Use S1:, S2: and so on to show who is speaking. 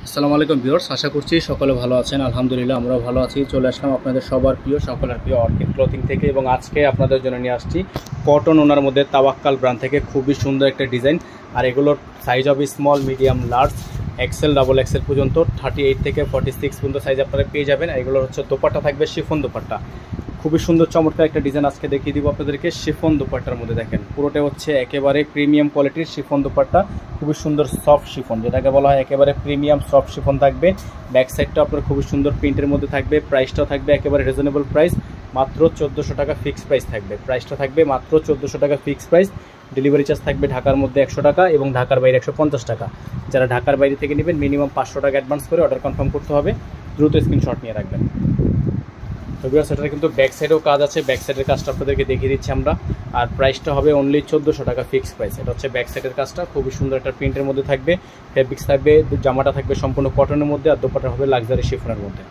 S1: আসসালামু আলাইকুম ভিউয়ার্স, আশা করছি সকলে ভালো আছেন। আলহামদুলিল্লাহ আমরাও ভালো আছি। চলে আসলাম আপনাদের সবার প্রিয় সকলের প্রিয় অর্কিড ক্লথিং থেকে, এবং আজকে আপনাদের জন্য নিয়ে আসছি কটন ওনার মধ্যে তাওয়াক্কাল ব্র্যান্ড থেকে খুবই সুন্দর একটা ডিজাইন। আর এগুলোর সাইজ হবে small, medium, large, XL, double XL পর্যন্ত 38 থেকে 46 পর্যন্ত সাইজ আপনারা পেয়ে যাবেন। আর এগুলোর হচ্ছে দোপাট্টা থাকবে শিফন দোপাট্টা, খুবই সুন্দর চমৎকার একটা ডিজাইন আজকে দেখিয়ে দিব আপনাদেরকে। শিফন দোপাট্টার মধ্যে দেখেন পুরোটা হচ্ছে একেবারে প্রিমিয়াম কোয়ালিটির শিফন দোপাট্টা, খুবই সুন্দর সফট শিফন, যেটাকে বলা হয় একেবারে প্রিমিয়াম সফট শিফন থাকবে। ব্যাক সাইডটা আপনার খুবই সুন্দর প্রিন্টের মধ্যে থাকবে। প্রাইসটাও থাকবে একেবারে রিজনেবল প্রাইস, মাত্র 1400 টাকা ফিক্সড প্রাইস থাকবে। প্রাইসটা থাকবে মাত্র 1400 টাকা ফিক্সড প্রাইস। ডেলিভারি চার্জ থাকবে ঢাকার মধ্যে 100 টাকা এবং ঢাকার বাইরে 150 টাকা। যারা ঢাকার বাইরে থেকে নেবেন মিনিমাম 500 টাকা অ্যাডভান্স করে অর্ডার কনফার্ম করতে হবে। দ্রুত স্ক্রিনশট নিয়ে রাখবেন। তো ভিউয়ার্স, এটার কিন্তু ব্যাক সাইডেও কাজ আছে, ব্যাক সাইডের কাজটা আপনাদেরকে দেখিয়ে দিচ্ছি আমরা। আর প্রাইসটা হবে অনলি 1400 টাকা ফিক্সড প্রাইস। এটা হচ্ছে ব্যাক সাইডের কাজটা, খুবই সুন্দর একটা প্রিন্টের মধ্যে থাকবে। ফেব্রিক্স থাকবে, জামাটা থাকবে সম্পূর্ণ কটনের মধ্যে, আর দোপাট্টা হবে লাক্সারি শিফনের মধ্যে।